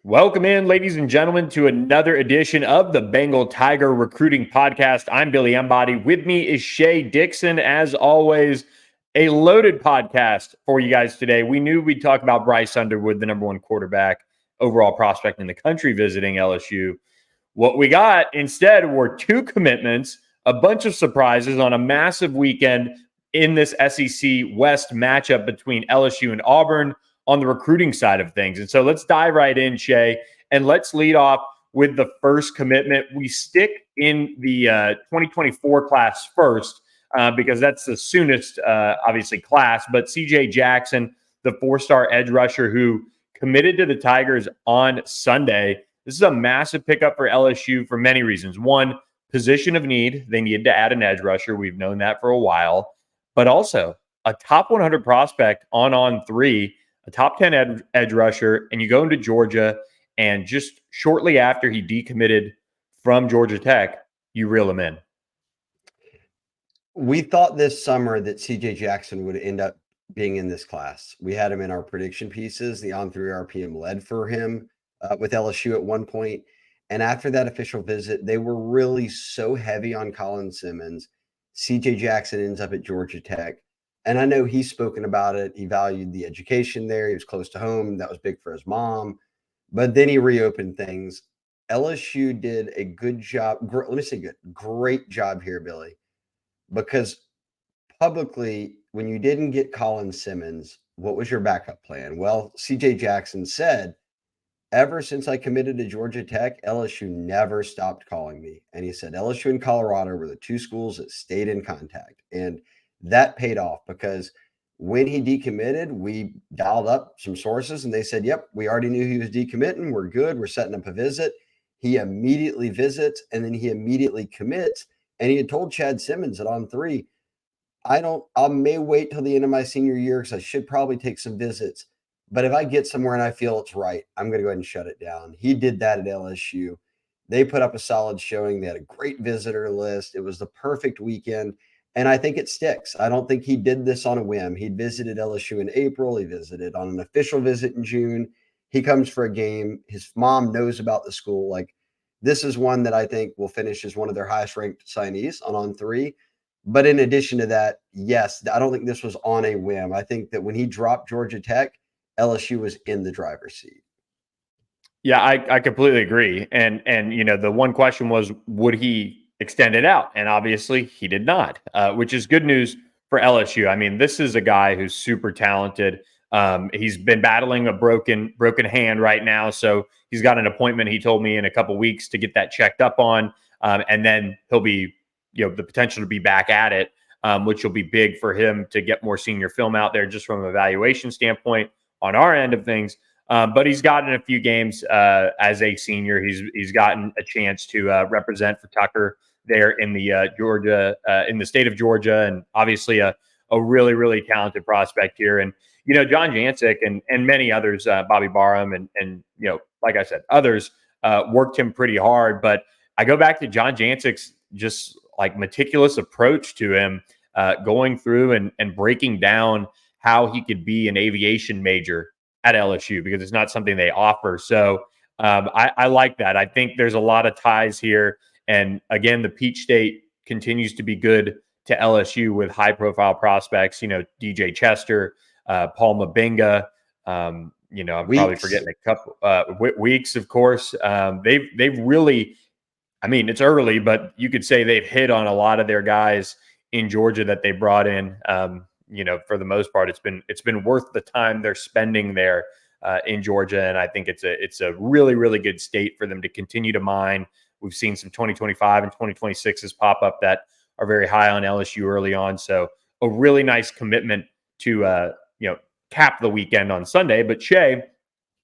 Welcome in, ladies and gentlemen, to another edition of the Bengal Tiger Recruiting Podcast. I'm Billy Embody. With me is Shea Dixon. As always, a loaded podcast for you guys today. We knew we'd talk about Bryce Underwood, the number one quarterback overall prospect in the country, visiting LSU. What we got instead were two commitments, a bunch of surprises on a massive weekend in this SEC West matchup between LSU and Auburn on the recruiting side of things. And so let's dive right in, Shea, and let's lead off with the first commitment. We stick in the 2024 class first because that's the soonest, obviously, class. But CJ Jackson, the four-star edge rusher who committed to the Tigers on Sunday. This is a massive pickup for LSU for many reasons. One, position of need. They needed to add an edge rusher. We've known that for a while. But also a top 100 prospect on three, a top 10 edge rusher, and you go into Georgia, and just shortly after he decommitted from Georgia Tech, you reel him in. We thought this summer that CJ Jackson would end up being in this class. We had him in our prediction pieces. The on 3 RPM led for him with LSU at one point. And after that official visit, they were really so heavy on Colin Simmons. CJ Jackson ends up at Georgia Tech. And I know he's spoken about it. He valued the education there. He was close to home. That was big for his mom. But then he reopened things. LSU did a good job. Let me say good. Great job here, Billy. Because publicly, when you didn't get Colin Simmons, what was your backup plan? Well, CJ Jackson said, ever since I committed to Georgia Tech, LSU never stopped calling me. And he said LSU and Colorado were the two schools that stayed in contact. And that paid off because when he decommitted, we dialed up some sources and they said, yep, we already knew he was decommitting. We're good. We're setting up a visit. He immediately visits and then he immediately commits. And he had told Chad Simmons that on 3, I may wait till the end of my senior year because I should probably take some visits. But if I get somewhere and I feel it's right, I'm going to go ahead and shut it down. He did that at LSU. They put up a solid showing. They had a great visitor list. It was the perfect weekend. And I think it sticks. I don't think he did this on a whim. He visited LSU in April. He visited on an official visit in June. He comes for a game. His mom knows about the school. Like, this is one that I think will finish as one of their highest ranked signees on 3. But in addition to that, yes, I don't think this was on a whim. I think that when he dropped Georgia Tech, LSU was in the driver's seat. Yeah, I completely agree. And you know, the one question was, would he extend it out? And obviously he did not, which is good news for LSU. I mean, this is a guy who's super talented. He's been battling a broken hand right now. So he's got an appointment, he told me, in a couple weeks to get that checked up on. And then he'll be, you know, the potential to be back at it, which will be big for him to get more senior film out there just from an evaluation standpoint on our end of things. But he's gotten a few games as a senior. He's gotten a chance to represent for Tucker there in the Georgia, in the state of Georgia, and obviously a really, really talented prospect here. And you know, John Jancic and many others, Bobby Barham, and you know, like I said, others worked him pretty hard. But I go back to John Jancic's just like meticulous approach to him, going through and breaking down how he could be an aviation major at LSU, because it's not something they offer. So I like that. I think there's a lot of ties here. And again, the Peach State continues to be good to LSU with high profile prospects, you know, DJ Chester, Paul Mabinga, you know, I'm probably forgetting a couple, Weeks, of course. They've really, I mean, it's early, but you could say they've hit on a lot of their guys in Georgia that they brought in. You know, for the most part, it's been worth the time they're spending there in Georgia, and I think it's a really, really good state for them to continue to mine. We've seen some 2025 and 2026s pop up that are very high on LSU early on, so a really nice commitment to you know, cap the weekend on Sunday. But Shea,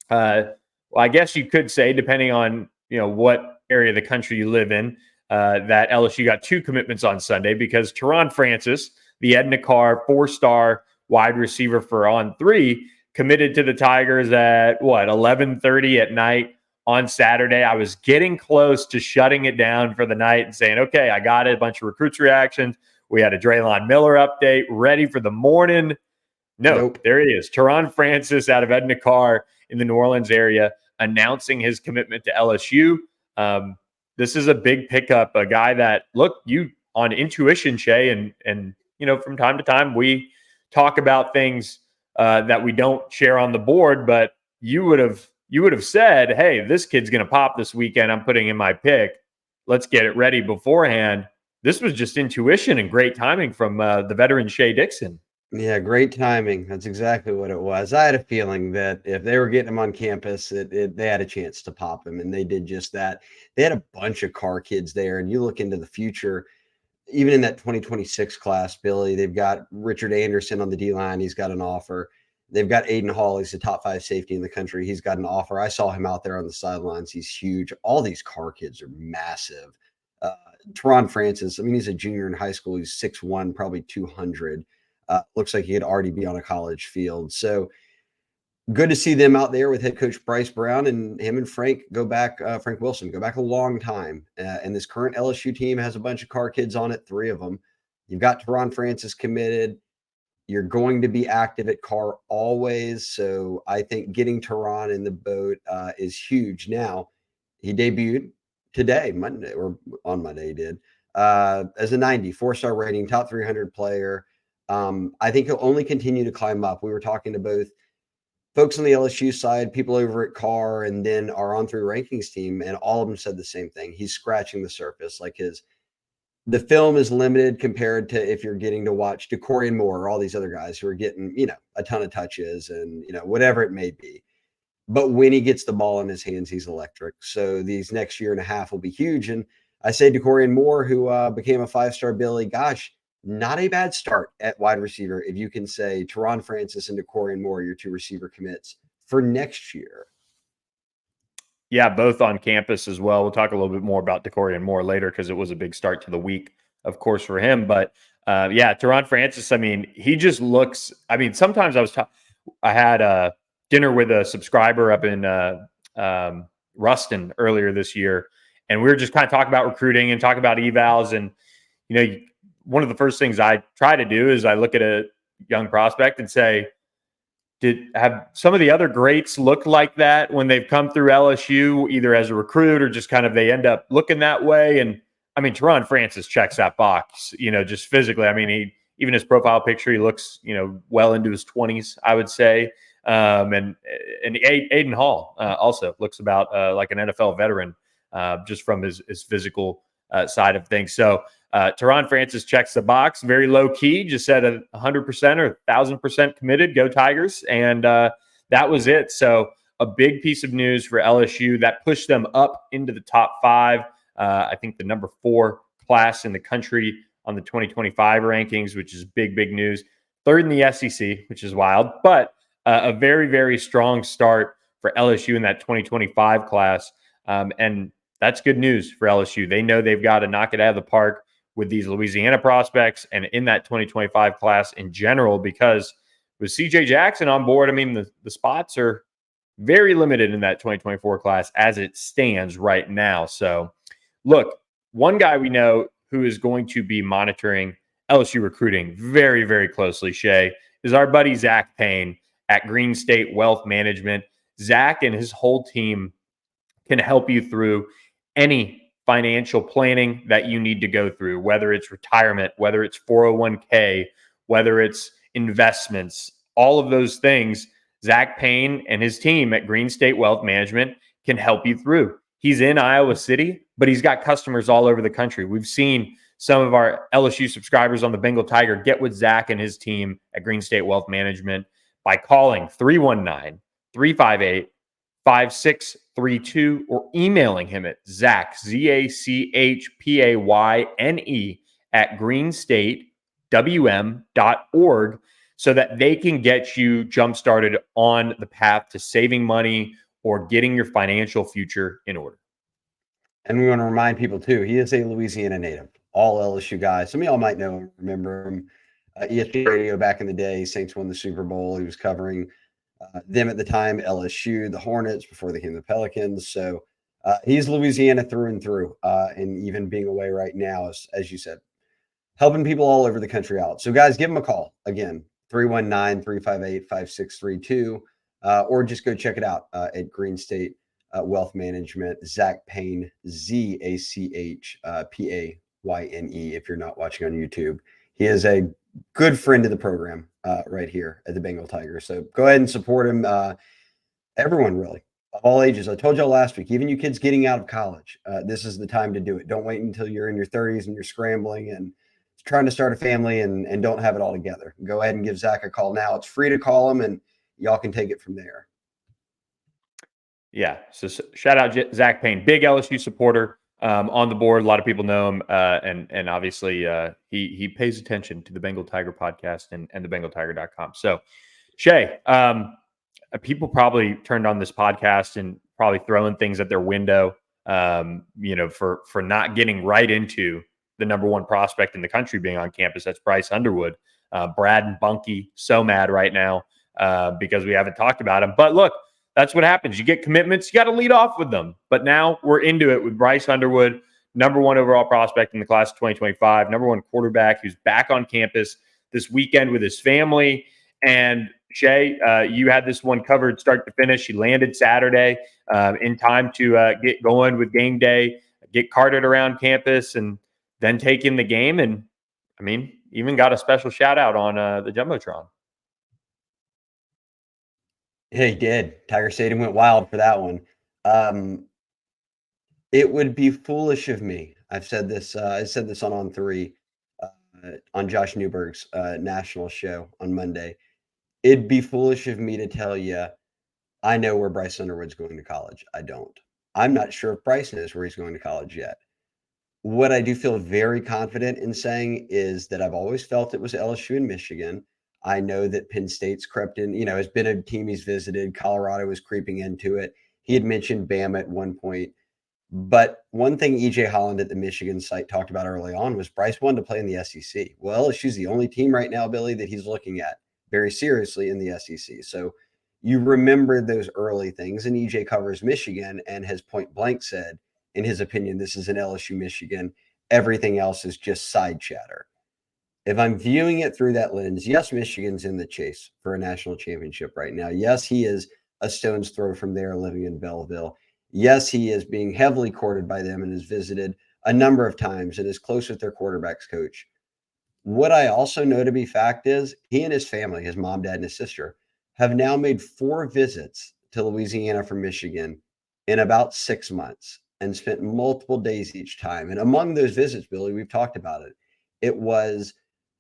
well, I guess you could say, depending on, you know, what area of the country you live in, that LSU got two commitments on Sunday, because TaRon Francis, the Edna Carr 4-star wide receiver for on 3, committed to the Tigers at 11:30 at night on Saturday. I was getting close to shutting it down for the night and saying, okay, I got it. A bunch of recruits reactions. We had a Draylon Miller update ready for the morning. Nope. There he is. TaRon Francis out of Edna Carr in the New Orleans area announcing his commitment to LSU. This is a big pickup, a guy that, look, you on intuition, Shea, and from time to time we talk about things that we don't share on the board, but you would have said, hey, this kid's going to pop this weekend. I'm putting in my pick. Let's get it ready beforehand. This was just intuition and great timing from the veteran Shea Dixon. Yeah, great timing. That's exactly what it was. I had a feeling that if they were getting him on campus, they had a chance to pop him, and they did just that. They had a bunch of car kids there, and you look into the future, even in that 2026 class, Billy, they've got Richard Anderson on the D line. He's got an offer. They've got Aiden Hall. He's the top 5 safety in the country. He's got an offer. I saw him out there on the sidelines. He's huge. All these car kids are massive. TaRon Francis, I mean, he's a junior in high school. He's 6'1", probably 200. Looks like he could already be on a college field. So good to see them out there with head coach Bryce Brown, and him and Frank Wilson go back a long time. And this current LSU team has a bunch of car kids on it, 3 of them. You've got TaRon Francis committed. You're going to be active at Carr always. So I think getting TaRon in the boat is huge. Now, he debuted today, Monday, or on Monday he did, as a 90, 4-star rating, top 300 player. I think he'll only continue to climb up. We were talking to both folks on the LSU side, people over at Carr, and then our on-3 rankings team, and all of them said the same thing. He's scratching the surface. Like the film is limited compared to if you're getting to watch DeCorian Moore or all these other guys who are getting, a ton of touches and, whatever it may be. But when he gets the ball in his hands, he's electric. So these next year and a half will be huge. And I say DeCorian Moore, who became a 5-star Billy, gosh, not a bad start at wide receiver. If you can say TaRon Francis and DeCorian Moore, your 2 receiver commits for next year. Yeah, both on campus as well. We'll talk a little bit more about DeCorian Moore later because it was a big start to the week, of course, for him. But TaRon Francis, I mean, he just looks, I mean, sometimes I had a dinner with a subscriber up in Ruston earlier this year, and we were just kind of talking about recruiting and talking about evals. And, one of the first things I try to do is I look at a young prospect and say, have some of the other greats looked like that when they've come through LSU, either as a recruit or just kind of they end up looking that way? And I mean, TaRon Francis checks that box, just physically. I mean, even his profile picture, he looks, well into his 20s, I would say. And Aiden Hall also looks about like an NFL veteran just from his physical side of things. So TaRon Francis checks the box, very low key, just said 100% or 1,000% committed, go Tigers. And that was it. So a big piece of news for LSU that pushed them up into the top 5. I think the number 4 class in the country on the 2025 rankings, which is big news. 3rd in the SEC, which is wild, but a very, very strong start for LSU in that 2025 class. And that's good news for LSU. They know they've got to knock it out of the park with these Louisiana prospects and in that 2025 class in general, because with CJ Jackson on board, I mean, the spots are very limited in that 2024 class as it stands right now. So look, one guy we know who is going to be monitoring LSU recruiting very, very closely, Shea, is our buddy Zach Payne at Green State Wealth Management. Zach and his whole team can help you through any financial planning that you need to go through, whether it's retirement, whether it's 401k, whether it's investments, all of those things. Zach Payne and his team at Green State Wealth Management can help you through. He's in Iowa City, but he's got customers all over the country. We've seen some of our LSU subscribers on the Bengal Tiger get with Zach and his team at Green State Wealth Management by calling 319-358-5632 or emailing him at Zach, ZACHPAYNE at greenstatewm.org so that they can get you jump-started on the path to saving money or getting your financial future in order. And we want to remind people, too, he is a Louisiana native, all LSU guys. Some of y'all might know him, remember him. ESPN Radio back in the day, Saints won the Super Bowl. He was covering them at the time, LSU, the Hornets, before they became the Pelicans. So he's Louisiana through and through. And even being away right now, as you said, helping people all over the country out. So, guys, give him a call. Again, 319-358-5632. Or just go check it out at Green State Wealth Management, Zach Payne, ZACHPAYNE, if you're not watching on YouTube. He is a good friend of the program right here at the Bengal Tiger. So go ahead and support him. Everyone, really, of all ages. I told y'all last week, even you kids getting out of college, this is the time to do it. Don't wait until you're in your 30s and you're scrambling and trying to start a family and don't have it all together. Go ahead and give Zach a call now. It's free to call him, and y'all can take it from there. Yeah. So shout out Zach Payne, big LSU supporter on the board. A lot of people know him, and obviously he pays attention to the Bengal Tiger podcast and the BengalTiger.com. So Shea, people probably turned on this podcast and probably throwing things at their window, for not getting right into the number one prospect in the country being on campus. That's Bryce Underwood. Brad and Bunky so mad right now because we haven't talked about him. But look, that's what happens. You get commitments, you got to lead off with them. But now we're into it with Bryce Underwood, number one overall prospect in the class of 2025, number one quarterback who's back on campus this weekend with his family. And Shea, you had this one covered start to finish. He landed Saturday in time to get going with game day, get carted around campus, and then take in the game. And, I mean, even got a special shout-out on the Jumbotron. Yeah, he did. Tiger Stadium went wild for that one. It would be foolish of me. I've said this. I said this on 3 on Josh Newberg's national show on Monday. It'd be foolish of me to tell you I know where Bryce Underwood's going to college. I don't. I'm not sure if Bryce knows where he's going to college yet. What I do feel very confident in saying is that I've always felt it was LSU and Michigan. I know that Penn State's crept in, has been a team he's visited. Colorado was creeping into it. He had mentioned Bama at one point. But one thing EJ Holland at the Michigan site talked about early on was Bryce wanted to play in the SEC. Well, LSU's the only team right now, Billy, that he's looking at very seriously in the SEC. So you remember those early things. And EJ covers Michigan and has point blank said, in his opinion, this is an LSU Michigan. Everything else is just side chatter. If I'm viewing it through that lens, yes, Michigan's in the chase for a national championship right now. Yes, he is a stone's throw from there living in Belleville. Yes, he is being heavily courted by them and has visited a number of times and is close with their quarterback's coach. What I also know to be fact is he and his family, his mom, dad, and his sister, have now made 4 visits to Louisiana from Michigan in about 6 months and spent multiple days each time. And among those visits, Billy, we've talked about it. It was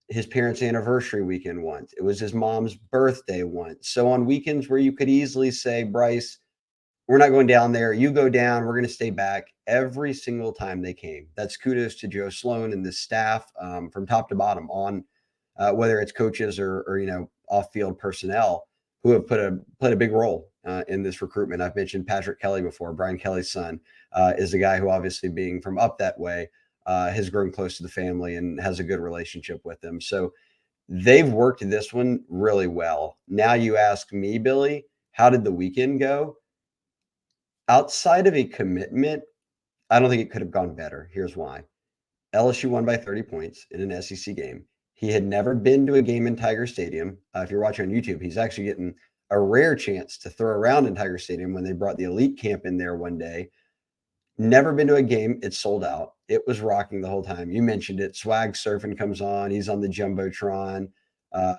his parents' anniversary weekend once. It was his mom's birthday once. So on weekends where you could easily say, Bryce, we're not going down there. You go down. We're going to stay back. Every single time they came. That's kudos to Joe Sloan and the staff from top to bottom on whether it's coaches or off-field personnel who have played a big role in this recruitment. I've mentioned Patrick Kelly before. Brian Kelly's son is a guy who, obviously being from up that way, has grown close to the family and has a good relationship with them. So they've worked this one really well. Now you ask me, Billy, how did the weekend go? Outside of a commitment, I don't think it could have gone better. Here's why. LSU won by 30 points in an SEC game. He had never been to a game in Tiger Stadium. If you're watching on YouTube, he's actually getting a rare chance to throw around in Tiger Stadium when they brought the elite camp in there one day. Never been to a game. It's sold out. It was rocking the whole time. You mentioned it. Swag Surfing comes on. He's on the Jumbotron.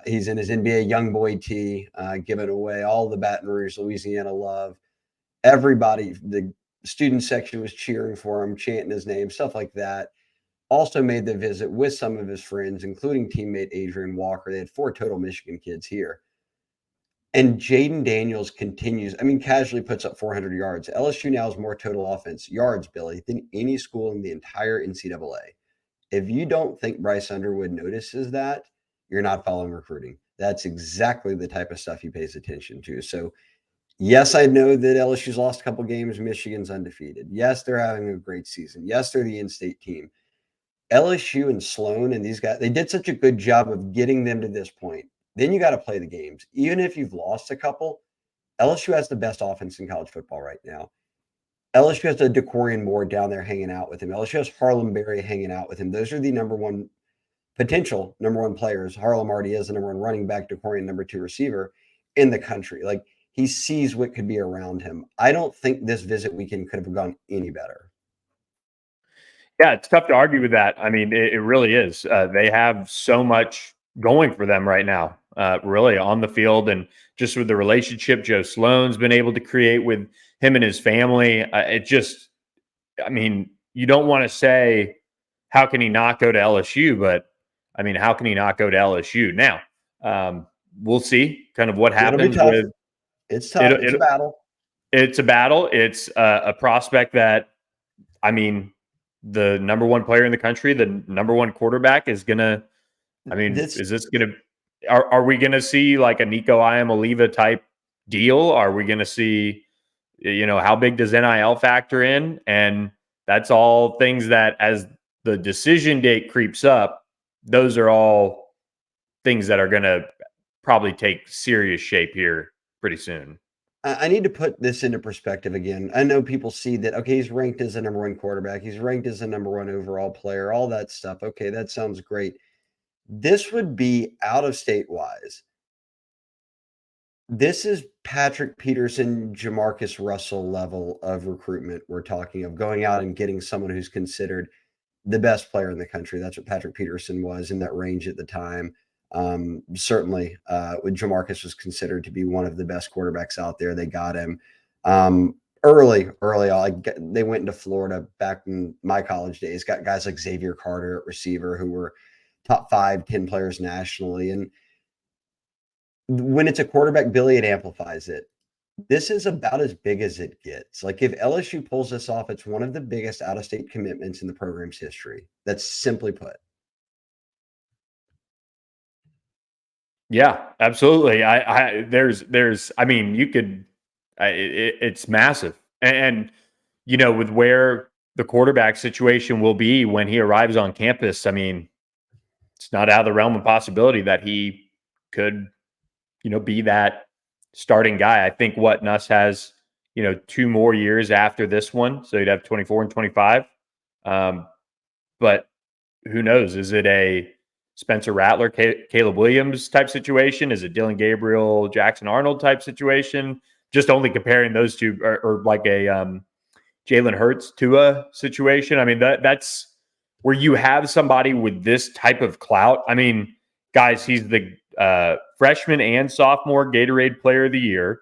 He's in his NBA Youngboy tee, giving away all the Baton Rouge, Louisiana love. Everybody, the student section was cheering for him, chanting his name, stuff like that. Also made the visit with some of his friends, including teammate Adrian Walker. They had 4 total Michigan kids here. And Jaden Daniels continues, casually puts up 400 yards. LSU now has more total offense yards, Billy, than any school in the entire NCAA. If you don't think Bryce Underwood notices that, you're not following recruiting. That's exactly the type of stuff he pays attention to. So, yes, I know that LSU's lost a couple games. Michigan's undefeated. Yes, they're having a great season. Yes, they're the in-state team. LSU and Sloan and these guys, they did such a good job of getting them to this point. Then you got to play the games. Even if you've lost a couple, LSU has the best offense in college football right now. LSU has a DeCorian Moore down there hanging out with him. LSU has Harlem Berry hanging out with him. Those are the potential number one players. Harlem already is the number 1 running back, DeCorian number 2 receiver in the country. Like, he sees what could be around him. I don't think this visit weekend could have gone any better. Yeah, it's tough to argue with that. I mean, it really is. They have so much going for them right now, really on the field, and just with the relationship Joe Sloan's been able to create with him and his family. It just, I mean, you don't want to say, how can he not go to LSU? But I mean, how can he not go to LSU? Now, we'll see kind of what It'll be happens tough. with It's it. tough. It's a battle. It's a battle. It's a prospect that, I mean, the number one player in the country, the number one quarterback is going to, I mean, This is this going to, are we going to see like a Nico Iamaleava type deal? Are we going to see, how big does NIL factor in? And that's all things that as the decision date creeps up, those are all things that are going to probably take serious shape here pretty soon. I need to put this into perspective again. I know people see that, okay, he's ranked as a number one quarterback. He's ranked as a number one overall player, all that stuff. Okay, that sounds great. This would be out of state wise. This is Patrick Peterson, Jamarcus Russell level of recruitment we're talking of, going out and getting someone who's considered the best player in the country. That's what Patrick Peterson was in that range at the time. Certainly, when Jamarcus was considered to be one of the best quarterbacks out there, they got him early. They went into Florida back in my college days. Got guys like Xavier Carter at receiver who were top 5-10 players nationally. And when it's a quarterback, Billy, it amplifies it. This is about as big as it gets. Like if LSU pulls this off, it's one of the biggest out-of-state commitments in the program's history. That's simply put. Yeah, absolutely. I mean, you could, it's massive. And, with where the quarterback situation will be when he arrives on campus, I mean, it's not out of the realm of possibility that he could, be that starting guy. I think what Nuss has, 2 more years after this one. So he'd have 24 and 25. But who knows? Is it a Spencer Rattler, Caleb Williams type situation? Is it Dylan Gabriel, Jackson Arnold type situation? Just only comparing those two, or like a Jalen Hurts Tua situation. I mean, that's where you have somebody with this type of clout. I mean, guys, he's the freshman and sophomore Gatorade Player of the Year.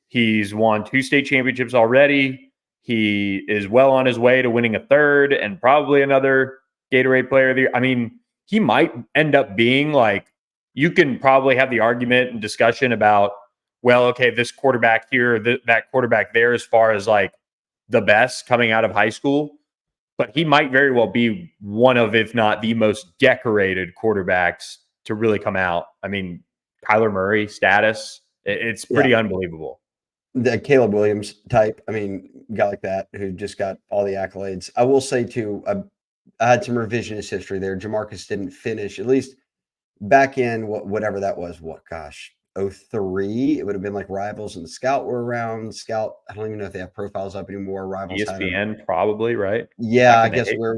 He's won 2 state championships already. He is well on his way to winning a third and probably another Gatorade Player of the Year. I mean, he might end up being like, you can probably have the argument and discussion about, well, okay, this quarterback here, that quarterback there, as far as like the best coming out of high school, but he might very well be one of, if not the most decorated quarterbacks to really come out. I mean, Kyler Murray status, it's pretty unbelievable. The Caleb Williams type. I mean, guy like that who just got all the accolades. I will say too, I had some revisionist history there. Jamarcus didn't finish, at least back in whatever that was. What gosh, 03. It would have been like Rivals and Scout were around. Scout, I don't even know if they have profiles up anymore. Rivals ESPN probably, right? Yeah, I guess where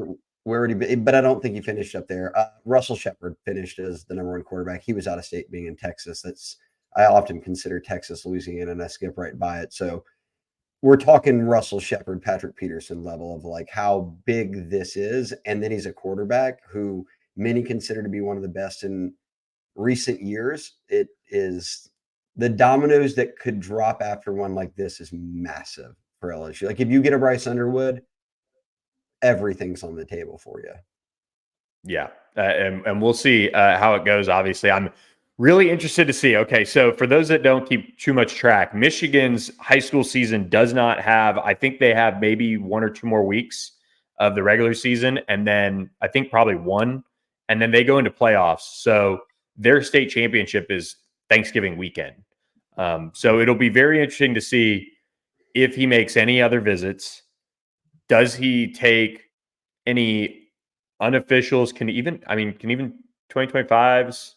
would he be? But I don't think he finished up there. Russell Shepard finished as the number one quarterback. He was out of state, being in Texas. I often consider Texas Louisiana, and I skip right by it. So we're talking Russell Shepard, Patrick Peterson level of like how big this is. And then he's a quarterback who many consider to be one of the best in recent years. It is the dominoes that could drop after one like this is massive for LSU. Like if you get a Bryce Underwood, everything's on the table for you. Yeah. And we'll see how it goes. Obviously, I'm really interested to see. Okay, so for those that don't keep too much track, Michigan's high school season does not have, I think they have maybe 1 or 2 more weeks of the regular season, and then I think probably 1, and then they go into playoffs. So their state championship is Thanksgiving weekend. So it'll be very interesting to see if he makes any other visits. Does he take any unofficials? Can even 2025s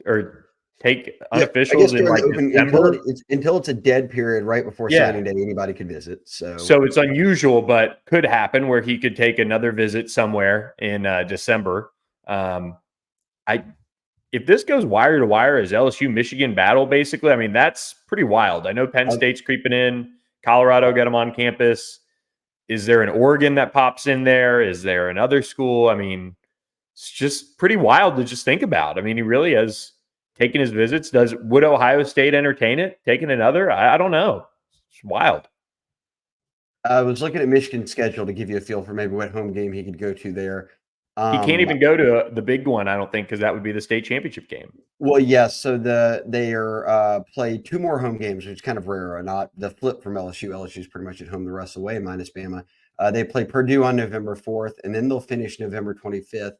or take unofficials in like December until it's a dead period right before signing day. Anybody could visit. So it's unusual, but could happen where he could take another visit somewhere in December. if this goes wire to wire as LSU Michigan battle, basically, I mean, that's pretty wild. I know Penn State's creeping in, Colorado got them on campus. Is there an Oregon that pops in there? Is there another school? I mean, it's just pretty wild to just think about. I mean, he really has taken his visits. Would Ohio State entertain it? Taking another? I don't know. It's wild. I was looking at Michigan's schedule to give you a feel for maybe what home game he could go to there. He can't even go to the big one, I don't think, because that would be the state championship game. Well, yes. So they are play 2 more home games, which is kind of rare, or not the flip from LSU. LSU is pretty much at home the rest of the way, minus Bama. They play Purdue on November 4th, and then they'll finish November 25th.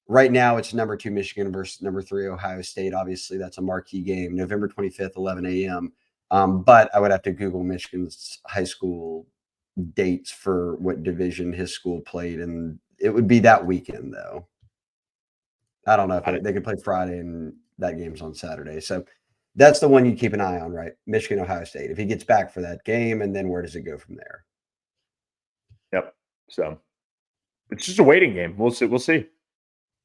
Right now, it's number 2 Michigan versus number 3 Ohio State. Obviously, that's a marquee game, November 25th, 11 a.m. But I would have to Google Michigan's high school dates for what division his school played, and it would be that weekend, though. I don't know if they could play Friday and that game's on Saturday. So that's the one you keep an eye on, right? Michigan, Ohio State. If he gets back for that game, and then where does it go from there? Yep. So it's just a waiting game. We'll see. We'll see.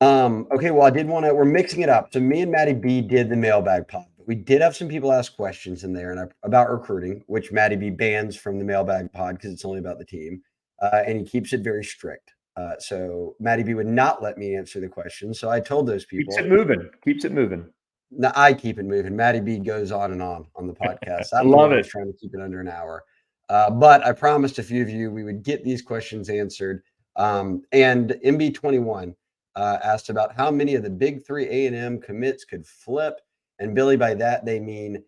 Okay, well, I did want to. We're mixing it up. So me and Maddie B did the mailbag pod, but we did have some people ask questions in there and about recruiting, which Maddie B bans from the mailbag pod because it's only about the team, and he keeps it very strict. So Maddie B would not let me answer the question. So I told those people. Keeps it moving. Keeps it moving. No, I keep it moving. Maddie B goes on the podcast. I love it. Trying to keep it under an hour. But I promised a few of you we would get these questions answered. And MB21 asked about how many of the big 3 A&M commits could flip. And Billy, by that, they mean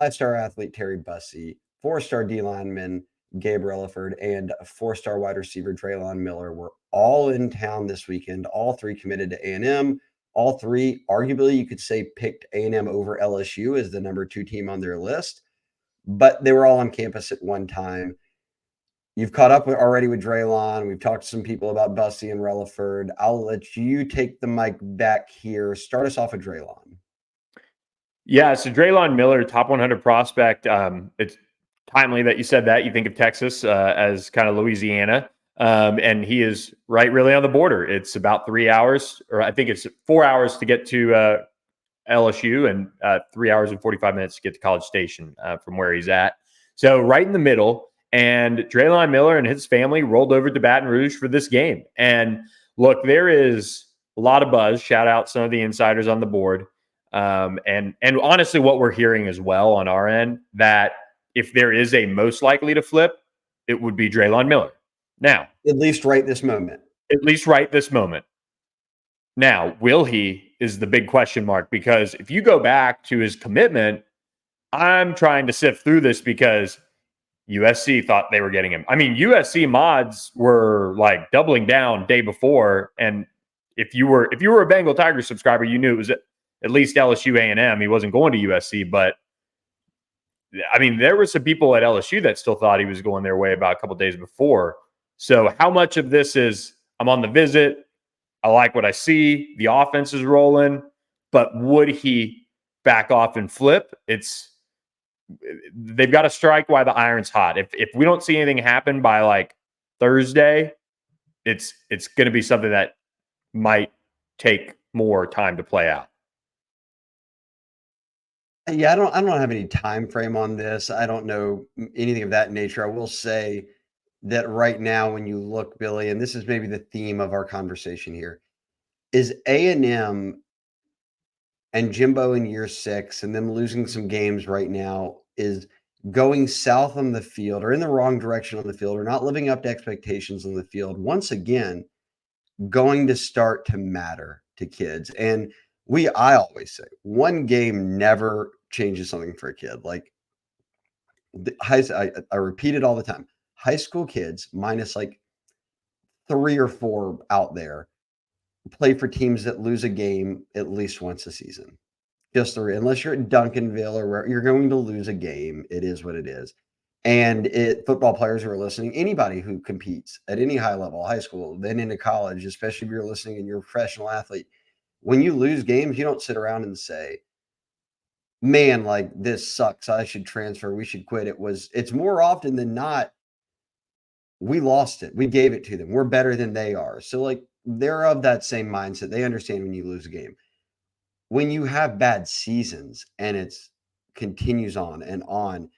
5-star athlete Terry Bussey, 4-star D lineman Gabe Relaford, and a 4-star wide receiver Draylon Miller were all in town this weekend. All 3 committed to A&M. All 3, arguably, you could say picked A&M over LSU as the number 2 team on their list, but they were all on campus at one time. You've caught up already with Draylon. We've talked to some people about Bussey and Relaford. I'll let you take the mic back here. Start us off with Draylon. Yeah, so Draylon Miller, top 100 prospect. It's timely that you said that. You think of Texas as kind of Louisiana. And he is right really on the border. It's about 3 hours, or I think it's 4 hours to get to LSU and 3 hours and 45 minutes to get to College Station from where he's at. So right in the middle. And Draylon Miller and his family rolled over to Baton Rouge for this game. And look, there is a lot of buzz. Shout out some of the insiders on the board. And honestly, what we're hearing as well on our end, that if there is a most likely to flip, it would be Draylon Miller. Now, at least right this moment. Now, will he is the big question mark, because if you go back to his commitment, I'm trying to sift through this because USC thought they were getting him. I mean, USC mods were like doubling down day before, and if you were a Bengal Tiger subscriber, you knew it was at least LSU A&M. He wasn't going to USC, but I mean, there were some people at LSU that still thought he was going their way about a couple days before. So how much of this is I'm on the visit, I like what I see, the offense is rolling, but would he back off and flip? They've got to strike while the iron's hot. If we don't see anything happen by like Thursday, it's going to be something that might take more time to play out. Yeah, I don't have any time frame on this. I don't know anything of that nature. I will say that right now, when you look, Billy, and this is maybe the theme of our conversation here, is A&M and Jimbo in year 6 and them losing some games right now is going south on the field or in the wrong direction on the field or not living up to expectations on the field. Once again, going to start to matter to kids. And I always say one game never changes something for a kid. Like I repeat it all the time. High school kids, minus like 3 or 4 out there, play for teams that lose a game at least once a season. Just unless you're at Duncanville or where you're going to lose a game. It is what it is. And football players who are listening, anybody who competes at any high level, high school, then into college, especially if you're listening and you're a professional athlete, when you lose games, you don't sit around and say, man, like this sucks. I should transfer. We should quit. It's more often than not, we lost it. We gave it to them. We're better than they are. So like they're of that same mindset. They understand when you lose a game. when you have bad seasons and it's continues on,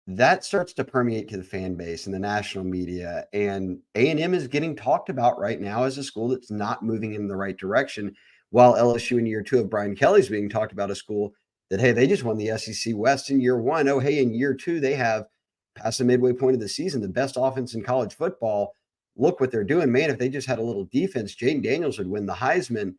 that starts to permeate to the fan base and the national media. And A&M is getting talked about right now as a school that's not moving in the right direction, while LSU in year 2 of Brian Kelly's being talked about a school that, hey, they just won the SEC West in year 1. Oh, hey, in year 2, they have past the midway point of the season, the best offense in college football. Look what they're doing. Man, if they just had a little defense, Jaden Daniels would win the Heisman.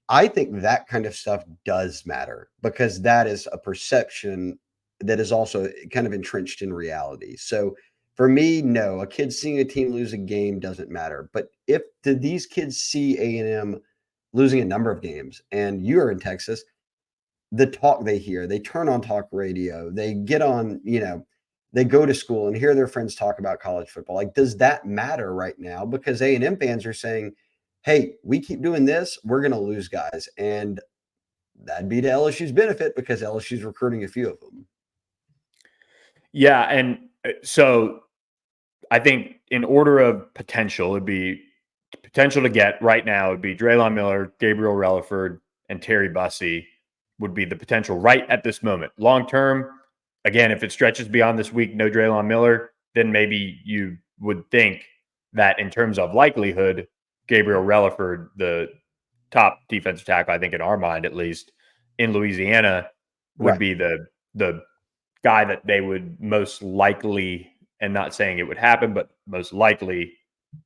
I think that kind of stuff does matter because that is a perception that is also kind of entrenched in reality. So for me, no, a kid seeing a team lose a game doesn't matter. But if these kids see A&M losing a number of games and you are in Texas, the talk they hear, they turn on talk radio, they get on, they go to school and hear their friends talk about college football. Like, does that matter right now? Because A&M fans are saying, hey, we keep doing this, we're going to lose guys. And that'd be to LSU's benefit because LSU's recruiting a few of them. Yeah. And so I think in order of potential, it'd be potential to get right now, it'd be Draylon Miller, Gabriel Relaford, and Terry Bussey would be the potential right at this moment. Long term, again, if it stretches beyond this week, no Draylon Miller, then maybe you would think that in terms of likelihood, Gabriel Relaford, the top defensive tackle, I think in our mind at least, in Louisiana, would be the guy that they would most likely, and not saying it would happen, but most likely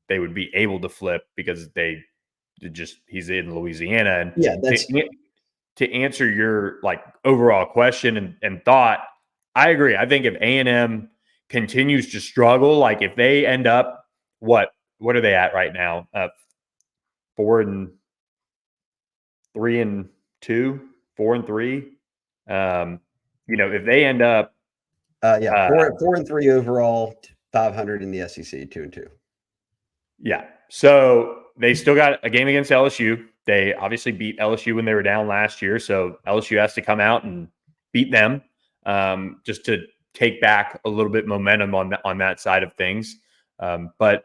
they would be able to flip because he's in Louisiana. And Yeah, that's to answer your like overall question and thought, I agree. I think if A&M continues to struggle, like if they end up what are they at right now? 4-3-2, 4-3. If they end up, 4-3 overall, 500 in the SEC, 2-2. Yeah. So they still got a game against LSU. They obviously beat LSU when they were down last year. So LSU has to come out and beat them just to take back a little bit momentum on that side of things. But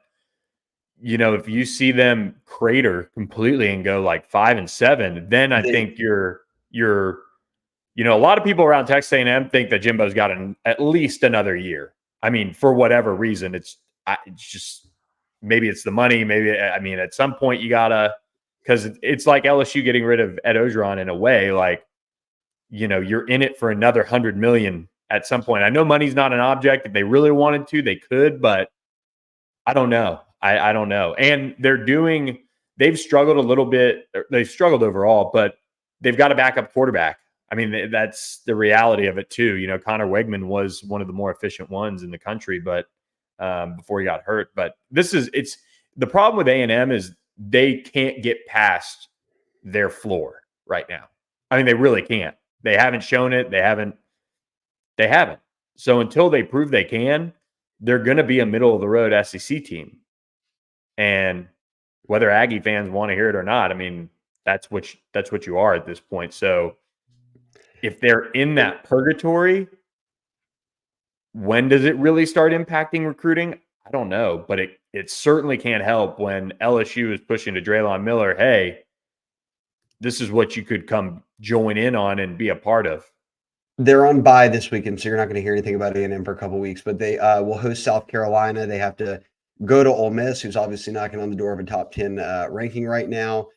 if you see them crater completely and go like 5-7, then I think you're a lot of people around Texas A&M think that Jimbo's got at least another year. I mean, for whatever reason, it's just maybe it's the money. Maybe at some point you gotta, because it's like LSU getting rid of Ed Ogeron in a way. Like you're in it for another $100 million at some point. I know money's not an object. If they really wanted to, they could, but I don't know. I don't know. And they've struggled a little bit. They've struggled overall, but they've got a backup quarterback. I mean, that's the reality of it too. Connor Wegman was one of the more efficient ones in the country, but before he got hurt. But it's the problem with A&M is they can't get past their floor right now. I mean, they really can't. They haven't shown it. They haven't. So until they prove they can, they're going to be a middle of the road SEC team. And whether Aggie fans want to hear it or not, I mean, that's what you are at this point. So if they're in that purgatory, when does it really start impacting recruiting? I don't know, but it certainly can't help when LSU is pushing to Draylon Miller, hey, this is what you could come join in on and be a part of. They're on bye this weekend, so you're not going to hear anything about A&M for a couple weeks. But they will host South Carolina. They have to go to Ole Miss, who's obviously knocking on the door of a top 10 ranking right now.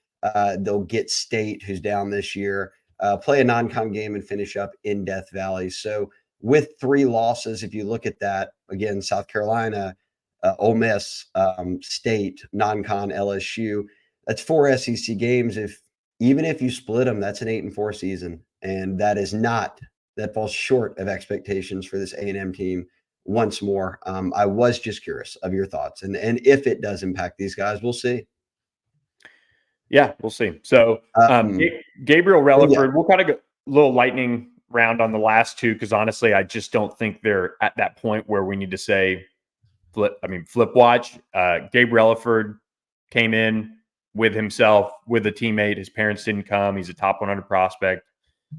They'll get State, who's down this year, play a non-con game and finish up in Death Valley. So with 3 losses, if you look at that, again, South Carolina, Ole Miss, State, non-con, LSU, that's 4 SEC games. Even if you split them, that's an 8-4 season. And that falls short of expectations for this A&M team once more. I was just curious of your thoughts. And if it does impact these guys, we'll see. Yeah, we'll see. So Gabriel Relaford, we'll kind of go a little lightning round on the last 2 because honestly, I just don't think they're at that point where we need to say flip watch. Gabriel Relaford came in with himself, with a teammate. His parents didn't come. He's a top 100 prospect.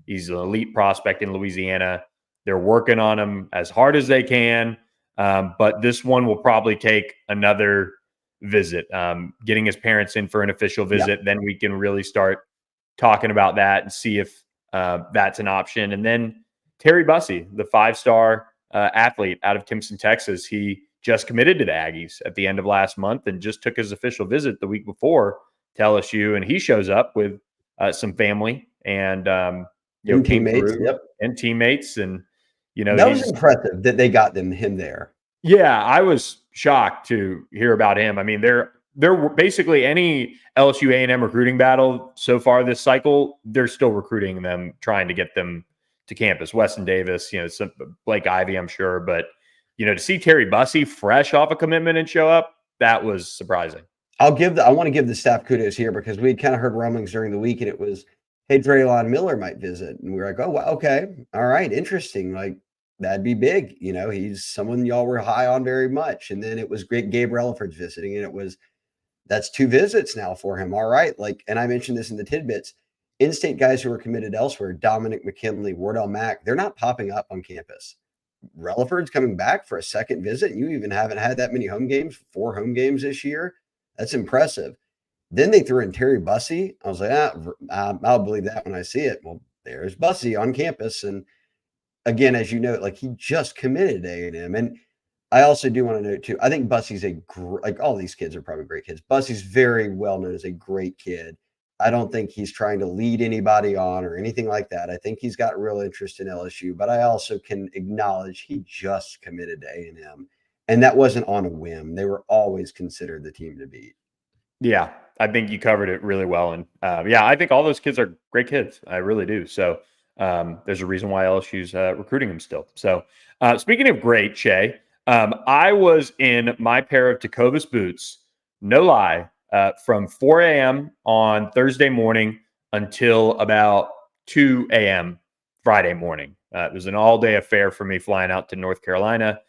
He's an elite prospect in Louisiana. They're working on him as hard as they can. But this one will probably take another visit, getting his parents in for an official visit. Then we can really start talking about that and see if that's an option. And then Terry Bussey, the 5-star athlete out of Timpson, Texas, he just committed to the Aggies at the end of last month and just took his official visit the week before to LSU. And he shows up with some family and And came teammates. through Yep. and teammates. And that was impressive that they got him there. Yeah, I was shocked to hear about him. I mean, they're basically any LSU A&M recruiting battle so far this cycle, they're still recruiting them, trying to get them to campus. Weston Davis, some Blake Ivy, I'm sure, but to see Terry Bussey fresh off a commitment and show up, that was surprising. I want to give the staff kudos here because we had kind of heard rumblings during the week, and it was, hey, Draylon Miller might visit, and we were like, oh, wow, okay, all right, interesting, like that'd be big. He's someone y'all were high on very much, and then it was great. Gabe Relaford's visiting, and that's 2 visits now for him. All right, and I mentioned this in the tidbits. In-state guys who are committed elsewhere, Dominic McKinley, Wardell Mack, they're not popping up on campus. Relaford's coming back for a second visit. And you even haven't had that many home games, 4 home games this year. That's impressive. Then they threw in Terry Bussey. I was like, I'll believe that when I see it. Well, there's Bussey on campus. And again, as you know, he just committed to A&M. And I also do want to note too, I think Bussey's all these kids are probably great kids. Bussey's very well known as a great kid. I don't think he's trying to lead anybody on or anything like that. I think he's got real interest in LSU, but I also can acknowledge he just committed to A&M, and that wasn't on a whim. They were always considered the team to beat. Yeah, I think you covered it really well. And I think all those kids are great kids. I really do. So there's a reason why LSU's recruiting them still. So speaking of great, Shea, I was in my pair of Tecovas boots, no lie, from 4 a.m. on Thursday morning until about 2 a.m. Friday morning. It was an all-day affair for me flying out to North Carolina.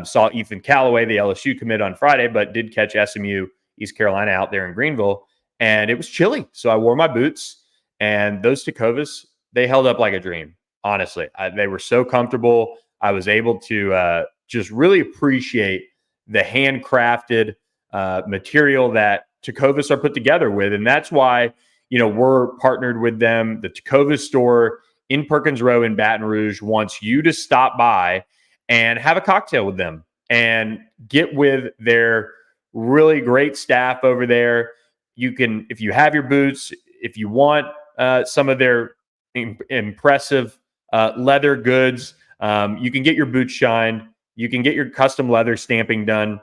Saw Ethan Callaway, the LSU commit, on Friday, but did catch SMU, East Carolina, out there in Greenville, and it was chilly. So I wore my boots, and those Tecovas, they held up like a dream. Honestly, they were so comfortable. I was able to just really appreciate the handcrafted material that Tecovas are put together with. And that's why, we're partnered with them. The Tecovas Store in Perkins Rowe in Baton Rouge wants you to stop by and have a cocktail with them and get with their really great staff over there. You can, if you have your boots, if you want some of their impressive leather goods, you can get your boots shined. You can get your custom leather stamping done.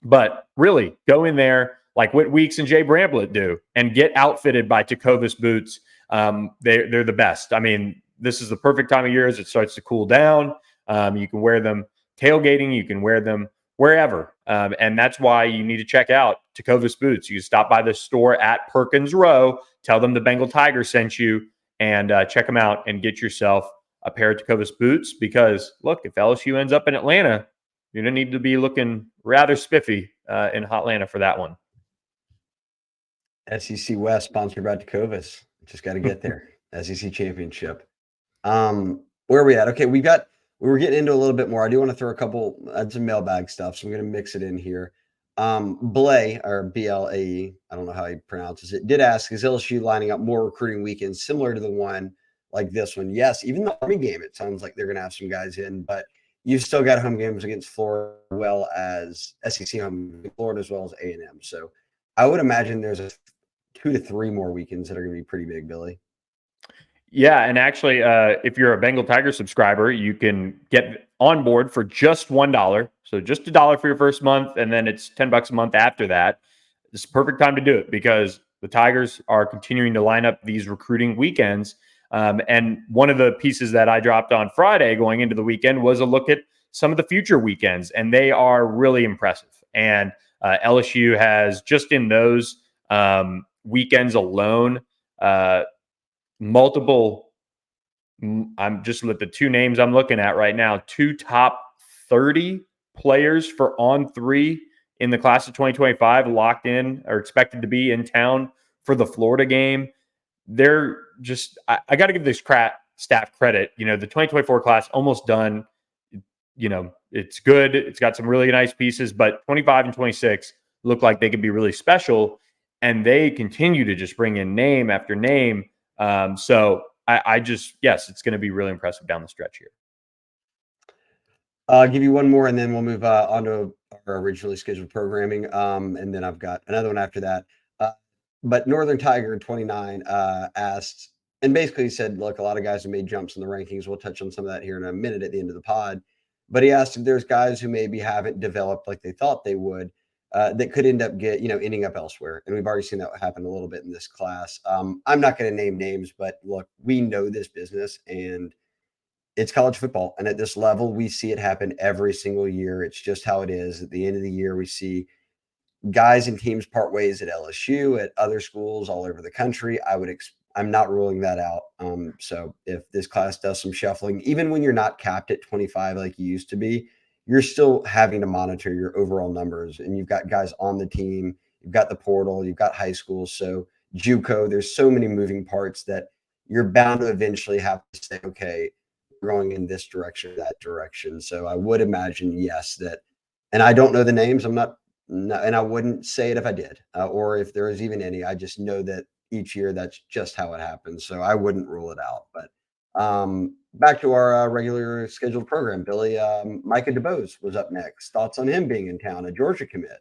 But really, go in there like what Weeks and Jay Bramblett do and get outfitted by Tecovas boots. They're the best. I mean, this is the perfect time of year as it starts to cool down. You can wear them tailgating. You can wear them wherever. And that's why you need to check out Tecovas boots. You can stop by the store at Perkins Rowe, tell them the Bengal Tiger sent you, and check them out and get yourself a pair of Tecovas boots. Because look, if LSU ends up in Atlanta, you're going to need to be looking rather spiffy in Hotlanta for that one. SEC West, sponsored by Tecovas. Just got to get there. SEC Championship. Where are we at? Okay, we were getting into a little bit more. I do want to throw some mailbag stuff, so I'm going to mix it in here. Blay, or BLAE, I don't know how he pronounces it, did ask, is LSU lining up more recruiting weekends similar to the one like this one? Yes, even the Army game, it sounds like they're going to have some guys in, but you've still got home games against Florida, as well as SEC home, Florida, as well as A&M. So I would imagine there's 2 to 3 more weekends that are going to be pretty big, Billy. Yeah, and actually, if you're a Bengal Tiger subscriber, you can get on board for just $1. So just $1 for your first month, and then it's $10 a month after that. It's the perfect time to do it because the Tigers are continuing to line up these recruiting weekends. And one of the pieces that I dropped on Friday going into the weekend was a look at some of the future weekends, and they are really impressive. And LSU has, just in those weekends alone, multiple, I'm just with the 2 names I'm looking at right now, 2 top 30 players for On3 in the class of 2025 locked in or expected to be in town for the Florida game. They're just, I got to give this staff credit. The 2024 class almost done. It's good. It's got some really nice pieces, but 25 and 26 look like they could be really special. And they continue to just bring in name after name So I just, yes, it's going to be really impressive down the stretch here. I'll give you one more, and then we'll move on to our originally scheduled programming. And then I've got another one after that. But Northern Tiger 29 asked, and basically said, look, a lot of guys have made jumps in the rankings. We'll touch on some of that here in a minute at the end of the pod. But he asked if there's guys who maybe haven't developed like they thought they would, that could end up ending up elsewhere. And we've already seen that happen a little bit in this class. I'm not going to name names, but look, we know this business, and it's college football. And at this level, we see it happen every single year. It's just how it is. At the end of the year, we see guys and teams part ways at LSU, at other schools all over the country. I'm not ruling that out. So if this class does some shuffling, even when you're not capped at 25 like you used to be, you're still having to monitor your overall numbers. And you've got guys on the team, you've got the portal, you've got high school. So JUCO, there's so many moving parts that you're bound to eventually have to say, okay, we're going in this direction, that direction. So I would imagine, yes, that, and I don't know the names. I'm not, no, and I wouldn't say it if I did, or if there is even any. I just know that each year that's just how it happens. So I wouldn't rule it out. But back to our regular scheduled program, Billy. Micah DeBose was up next. Thoughts on him being in town, a Georgia commit?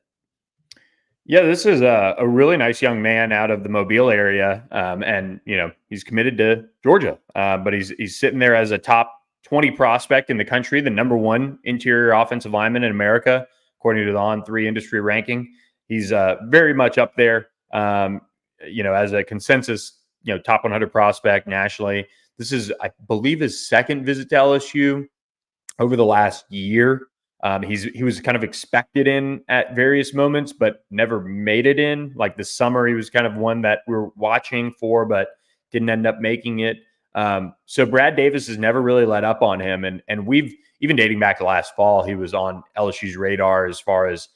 Yeah, this is a really nice young man out of the Mobile area, and he's committed to Georgia, but he's sitting there as a top 20 prospect in the country, the number one interior offensive lineman in America, according to the On3 industry ranking. He's very much up there, as a consensus, top 100 prospect nationally. This is, I believe, his second visit to LSU over the last year. He was kind of expected in at various moments, but never made it in. Like this summer, he was kind of one that we're watching for, but didn't end up making it. So Brad Davis has never really let up on him, and we've even dating back to last fall, he was on LSU's radar as far as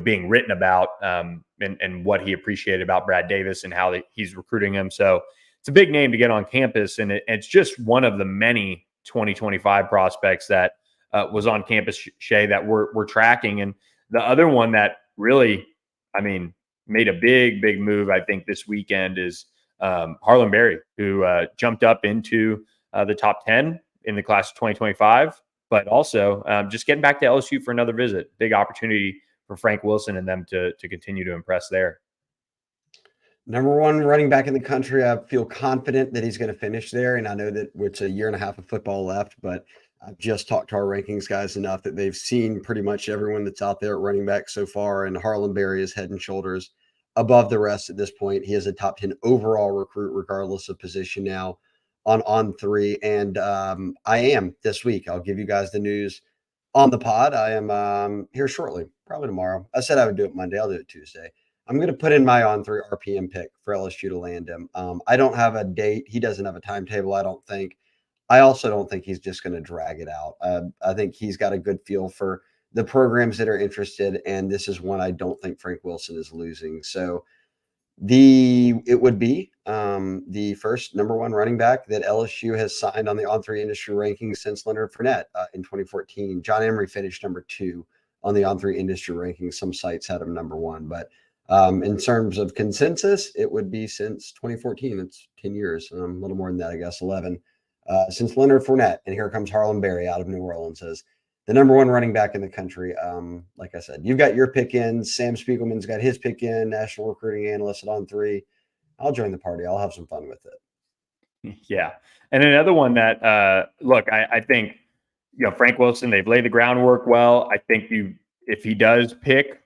being written about, and what he appreciated about Brad Davis and how he's recruiting him. So it's a big name to get on campus, and it's just one of the many 2025 prospects that was on campus, Shea, that we're tracking. And the other one that really, made a big move, I think, this weekend is Harlan Berry, who jumped up into the top 10 in the class of 2025, but also just getting back to LSU for another visit. Big opportunity for Frank Wilson and them to continue to impress there. Number one running back in the country. I feel confident that he's going to finish there. And I know that it's a year and a half of football left, but I've just talked to our rankings guys enough that they've seen pretty much everyone that's out there at running back so far. And Harlan Berry is head and shoulders above the rest at this point. He is a top 10 overall recruit, regardless of position now on On3. And I am this week. I'll give you guys the news on the pod. I am here shortly, probably tomorrow. I said I would do it Monday. I'll do it Tuesday. I'm going to put in my On3 RPM pick for LSU to land him. I don't have a date. He doesn't have a timetable, I don't think. I also don't think he's just going to drag it out. I think he's got a good feel for the programs that are interested, and this is one I don't think Frank Wilson is losing. So it would be the first number one running back that LSU has signed on the On3 industry rankings since Leonard Fournette in 2014. John Emery finished number 2 on the On3 industry rankings. Some sites had him number 1, but in terms of consensus, it would be since 2014. It's 10 years, a little more than that, I guess, 11, since Leonard Fournette. And here comes Harlan Berry out of New Orleans as the number one running back in the country. Like I said, you've got your pick in. Sam Spiegelman's got his pick in, national recruiting analyst at On3. I'll join the party. I'll have some fun with it. Yeah. And another one that, look, I think, Frank Wilson, they've laid the groundwork well. I think if he does pick,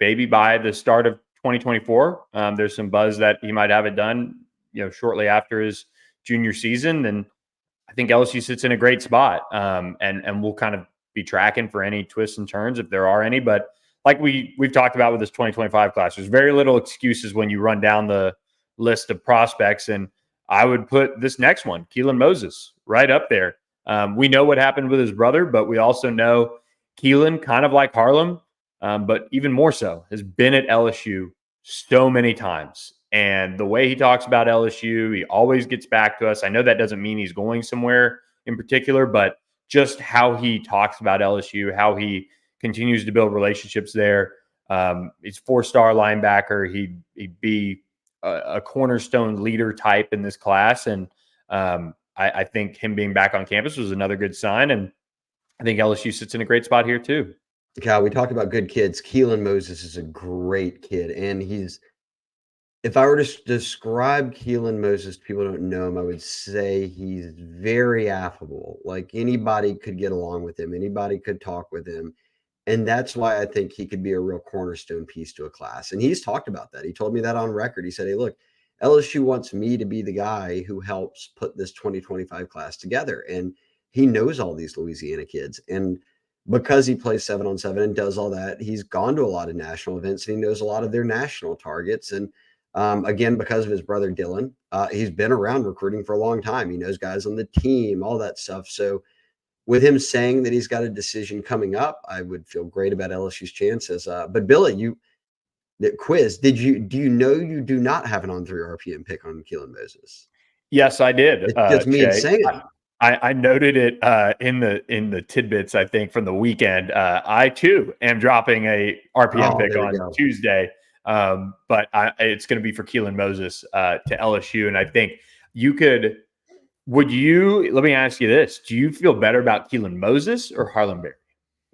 maybe by the start of 2024, there's some buzz that he might have it done, shortly after his junior season. And I think LSU sits in a great spot. And we'll kind of be tracking for any twists and turns if there are any. But like we've talked about with this 2025 class, there's very little excuses when you run down the list of prospects. And I would put this next one, Keelan Moses, right up there. We know what happened with his brother, but we also know Keelan, kind of like Harlem, but even more so, has been at LSU so many times. And the way he talks about LSU, he always gets back to us. I know that doesn't mean he's going somewhere in particular, but just how he talks about LSU, how he continues to build relationships there. He's 4-star linebacker. He'd be a cornerstone leader type in this class. And I think him being back on campus was another good sign. And I think LSU sits in a great spot here too. God, we talked about good kids. Keelan Moses is a great kid, and if I were to describe Keelan Moses to people who don't know him, I would say he's very affable. Like anybody could get along with him, anybody could talk with him. And that's why I think he could be a real cornerstone piece to a class. And he's talked about that. He told me that on record. He said, "Hey, look, LSU wants me to be the guy who helps put this 2025 class together." And he knows all these Louisiana kids. And because he plays 7-on-7 and does all that, he's gone to a lot of national events and he knows a lot of their national targets. And again, because of his brother Dylan, he's been around recruiting for a long time. He knows guys on the team, all that stuff. So with him saying that he's got a decision coming up, I would feel great about LSU's chances. But Billy, the quiz, do you know you do not have an on 3 RPM pick on Keelan Moses? Yes, I did. It's just me and Shay. Sam. I noted it in the tidbits, I think, from the weekend. I too am dropping a RPM pick on Tuesday, but it's going to be for Keelan Moses to LSU, and I think you could. Would you? Let me ask you this: do you feel better about Keelan Moses or Harlan Berry?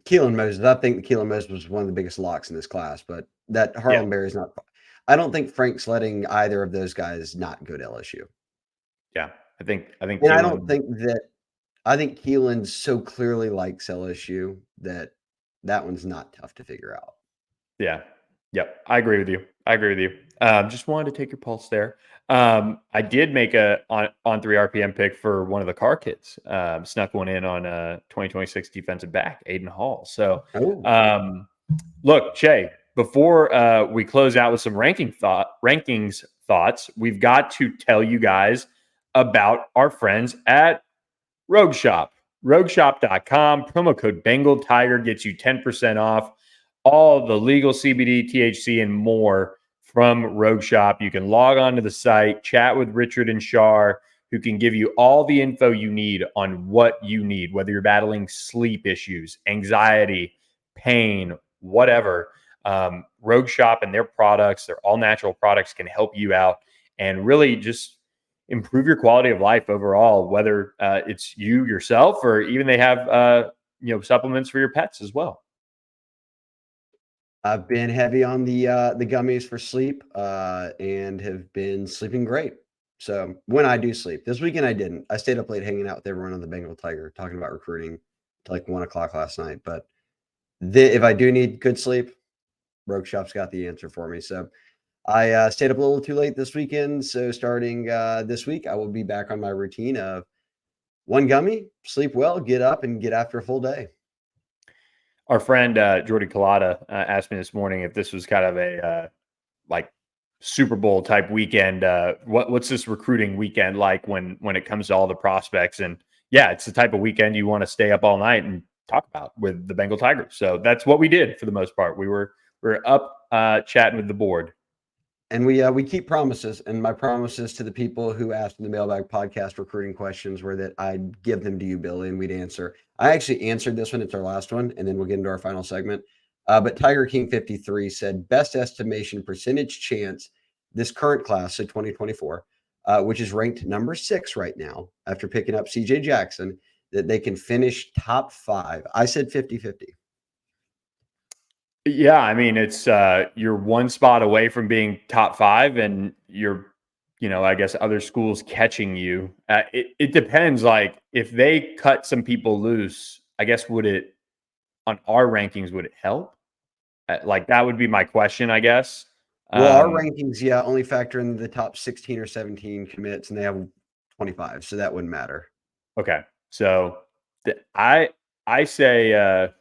Keelan Moses. I think Keelan Moses was one of the biggest locks in this class, but that Harlan Berry is not. I don't think Frank's letting either of those guys not go to LSU. Yeah, I think. And Keelan, I don't think that. I think Keelan so clearly likes LSU that one's not tough to figure out. Yeah. Yep. I agree with you. Just wanted to take your pulse there. I did make a on 3 RPM pick for one of the car kids. Snuck one in on 2026 defensive back, Aiden Hall. So, look, Shay, before we close out with some rankings thoughts, we've got to tell you guys about our friends at Rogue Shop. RogueShop.com. Promo code Bengal Tiger gets you 10% off all the legal CBD, THC, and more from Rogue Shop. You can log on to the site, chat with Richard and Shar, who can give you all the info you need on what you need, whether you're battling sleep issues, anxiety, pain, whatever. Rogue Shop and their products, they're all natural products, can help you out and really just improve your quality of life overall, whether it's you yourself or even they have supplements for your pets as well. I've been heavy on the gummies for sleep and have been sleeping great. So when I do sleep, this weekend I didn't. I stayed up late hanging out with everyone on the Bengal Tiger, talking about recruiting to like 1 o'clock last night. But if I do need good sleep, Rogue Shop's got the answer for me. So I stayed up a little too late this weekend. So starting this week, I will be back on my routine of 1 gummy, sleep well, get up, and get after a full day. Our friend Jordy Collada asked me this morning if this was kind of a like Super Bowl type weekend. What's this recruiting weekend like when it comes to all the prospects? And yeah, it's the type of weekend you want to stay up all night and talk about with the Bengal Tigers. So that's what we did for the most part. We were up chatting with the board. And we keep promises, and my promises to the people who asked in the Mailbag Podcast recruiting questions were that I'd give them to you, Billy, and we'd answer. I actually answered this one. It's our last one, and then we'll get into our final segment. But Tiger King 53 said best estimation percentage chance this current class, so 2024, which is ranked number 6 right now after picking up CJ Jackson, that they can finish top 5. I said 50-50. Yeah, I mean, it's you're one spot away from being top 5, and you're, I guess other schools catching you. It depends. Like if they cut some people loose, I guess would it on our rankings would it help? Like that would be my question, I guess. Well, our rankings, only factor in the top 16 or 17 commits, and they have 25, so that wouldn't matter. Okay, so I say.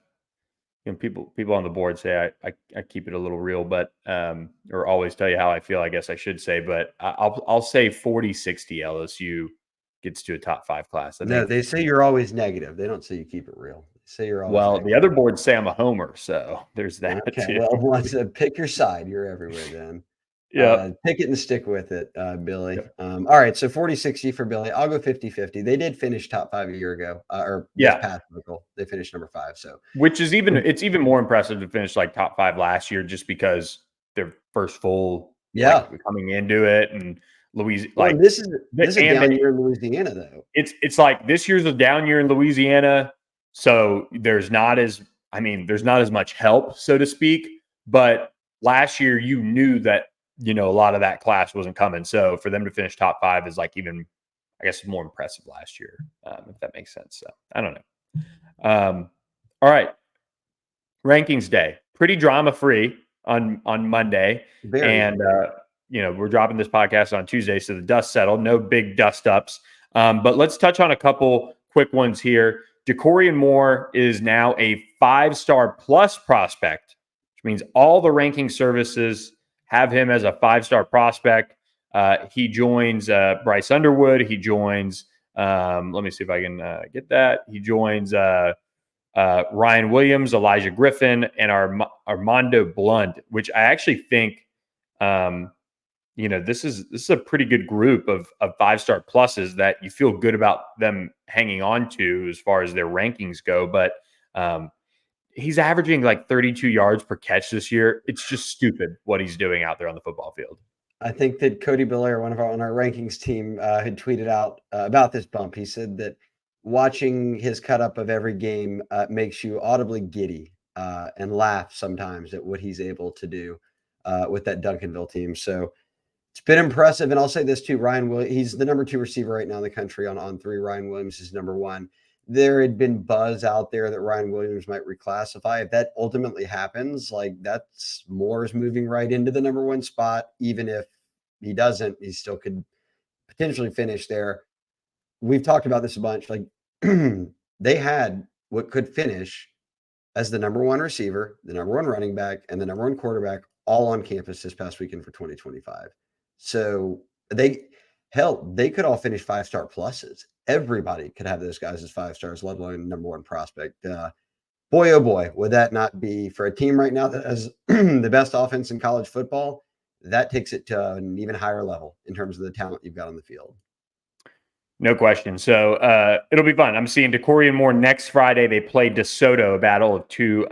People on the board say I keep it a little real, but or always tell you how I feel, I guess I should say, but I'll say 40-60 LSU gets to a top 5 class. No, they say you're always negative. They don't say you keep it real. They say you're always negative. The other boards say I'm a homer, so there's that too. Well, once pick your side, you're everywhere then. Yeah. Pick it and stick with it, Billy. Yep. All right, so 40-60 for Billy. I'll go 50-50. They did finish top 5 a year ago, or this past cycle. They finished number 5. So, which is it's even more impressive to finish like top 5 last year, just because their first full Yeah. coming into it, and Well, this is a down and year in Louisiana, though. it's like this year's a down year in Louisiana, so there's not as much help, so to speak. But last year, you knew that a lot of that class wasn't coming. So for them to finish top 5 is like even, I guess, more impressive last year, if that makes sense. So I don't know. All right, rankings day, pretty drama free on Monday, Very. and we're dropping this podcast on Tuesday, so the dust settled. No big dust ups. But let's touch on a couple quick ones here. Decorian Moore is now a 5-star plus prospect, which means all the ranking services have him as a 5-star prospect. He joins Bryce Underwood. He joins, let me see if I can get that. He joins Ryan Williams, Elijah Griffin, and Armando Blunt, which I actually think this is a pretty good group of 5-star pluses that you feel good about them hanging on to as far as their rankings go. But he's averaging like 32 yards per catch this year. It's just stupid what he's doing out there on the football field. I think that Cody Belair, on our rankings team, had tweeted out about this bump. He said that watching his cut up of every game makes you audibly giddy and laugh sometimes at what he's able to do with that Duncanville team. So it's been impressive. And I'll say this too, Ryan Williams, he's the number 2 receiver right now in the country on 3. Ryan Williams is number 1. There had been buzz out there that Ryan Williams might reclassify. If that ultimately happens, like that's Moore's moving right into the number 1 spot. Even if he doesn't, he still could potentially finish there. We've talked about this a bunch. Like they had what could finish as the number 1 receiver, the number 1 running back, and the number 1 quarterback all on campus this past weekend for 2025. So they could all finish 5-star pluses. Everybody could have those guys as 5 stars, let alone number 1 prospect. Boy, oh boy, would that not be for a team right now that has the best offense in college football? That takes it to an even higher level in terms of the talent you've got on the field. No question. So it'll be fun. I'm seeing Decorian Moore next Friday. They play DeSoto, a battle of two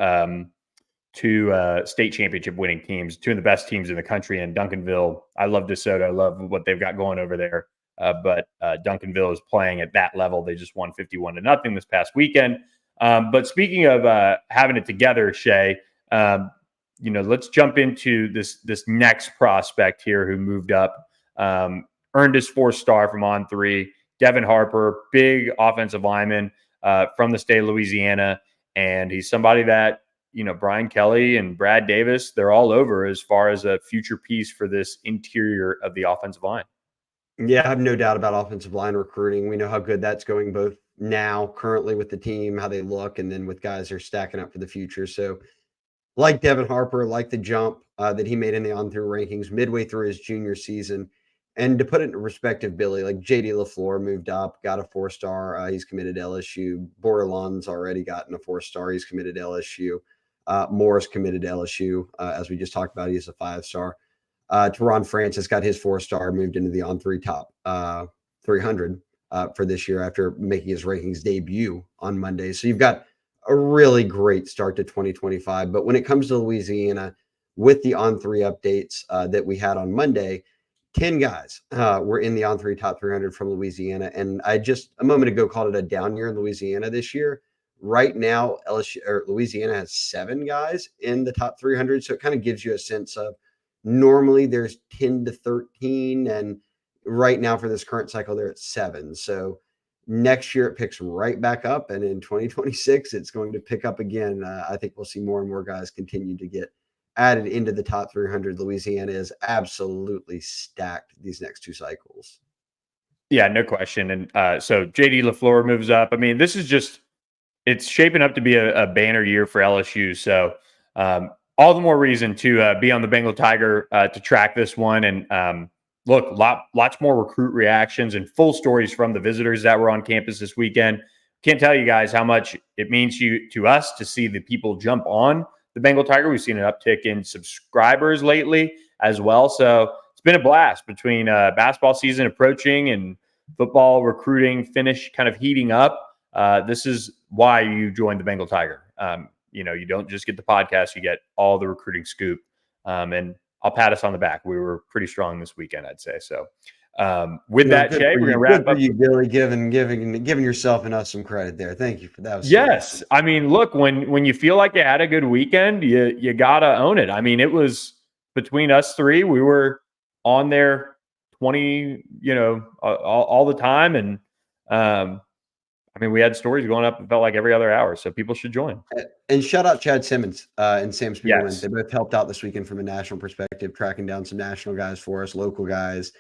state championship winning teams, 2 of the best teams in the country. And Duncanville, I love DeSoto. I love what they've got going over there. But Duncanville is playing at that level. They just won 51-0 this past weekend. But speaking of having it together, Shea, let's jump into this next prospect here who moved up, earned his 4-star from on 3. Devin Harper, big offensive lineman from the state of Louisiana. And he's somebody that, Brian Kelly and Brad Davis, they're all over as far as a future piece for this interior of the offensive line. Yeah, I have no doubt about offensive line recruiting. We know how good that's going both now, currently with the team, how they look, and then with guys who are stacking up for the future. So like Devin Harper, like the jump that he made in the on-through rankings midway through his junior season. And to put it in perspective, Billy, like J.D. LaFleur moved up, got a 4-star. He's committed to LSU. Bordelon's already gotten a 4-star. He's committed to LSU. Moore's committed to LSU. As we just talked about, he's a 5-star. TaRon Francis got his 4-star, moved into the on-3 top 300 for this year after making his rankings debut on Monday. So you've got a really great start to 2025. But when it comes to Louisiana, with the on-3 updates that we had on Monday, 10 guys were in the on-3 top 300 from Louisiana. And I just a moment ago called it a down year in Louisiana this year. Right now, Louisiana has 7 guys in the top 300. So it kind of gives you a sense of normally there's 10 to 13. And right now for this current cycle, they're at 7. So next year it picks right back up. And in 2026, it's going to pick up again. I think we'll see more and more guys continue to get added into the top 300. Louisiana is absolutely stacked these next 2 cycles. Yeah, no question. And so J.D. LaFleur moves up. I mean, this is just, it's shaping up to be a banner year for LSU. So all the more reason to be on the Bengal Tiger to track this one. And look, lots more recruit reactions and full stories from the visitors that were on campus this weekend. Can't tell you guys how much it means to us to see the people jump on the Bengal Tiger. We've seen an uptick in subscribers lately as well. So it's been a blast between basketball season approaching and football recruiting finish kind of heating up. This is why you joined the Bengal Tiger. You don't just get the podcast, you get all the recruiting scoop. And I'll pat us on the back. We were pretty strong this weekend, I'd say. So with No, that, good Shea, for we're you. going to wrap Good for up. you, Billy, giving yourself and us some credit there. Thank you for that. Was Yes. sweet. I mean, look, when you feel like you had a good weekend, you got to own it. I mean, it was between us three, we were on there 20, all the time. And I mean, we had stories going up, it felt like every other hour. So people should join. And shout out Chad Simmons and Sam Spiegelman. Yes. They both helped out this weekend from a national perspective, tracking down some national guys for us, local guys.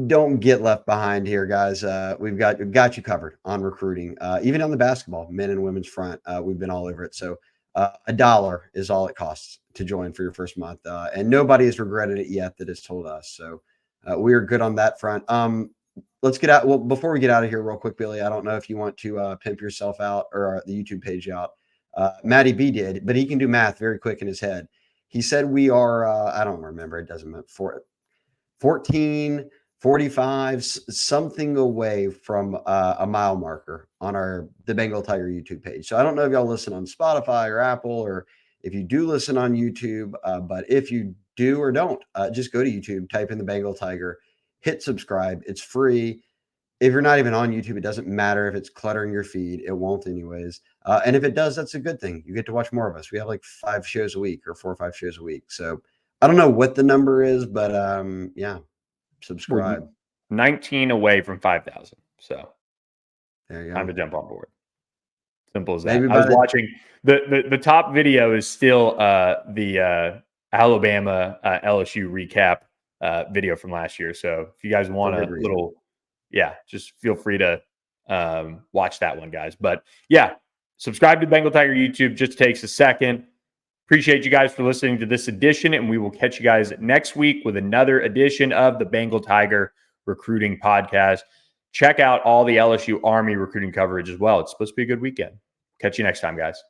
Don't get left behind here, guys. We've got you covered on recruiting, even on the basketball, men and women's front. We've been all over it. So $1 is all it costs to join for your first month, and nobody has regretted it yet that has told us. So we are good on that front. Let's get out. Well, before we get out of here, real quick, Billy, I don't know if you want to pimp yourself out or the YouTube page out. Matty B did, but he can do math very quick in his head. He said we are. I don't remember. It doesn't matter. 14:45, something away from a mile marker on the Bengal Tiger YouTube page. So I don't know if y'all listen on Spotify or Apple, or if you do listen on YouTube, but if you do or don't, just go to YouTube, type in the Bengal Tiger, hit subscribe. It's free. If you're not even on YouTube, it doesn't matter if it's cluttering your feed. It won't anyways. And if it does, that's a good thing. You get to watch more of us. We have like 5 shows a week or 4 or 5 shows a week. So I don't know what the number is, but yeah. Subscribe. 19 away from 5,000. So there you go. Time to jump on board. Simple as Maybe that. I was watching the top video is still the Alabama LSU recap video from last year. So if you guys want a little, just feel free to watch that one, guys. But yeah, subscribe to Bengal Tiger YouTube. Just takes a second. Appreciate you guys for listening to this edition, and we will catch you guys next week with another edition of the Bengal Tiger Recruiting Podcast. Check out all the LSU Army recruiting coverage as well. It's supposed to be a good weekend. Catch you next time, guys.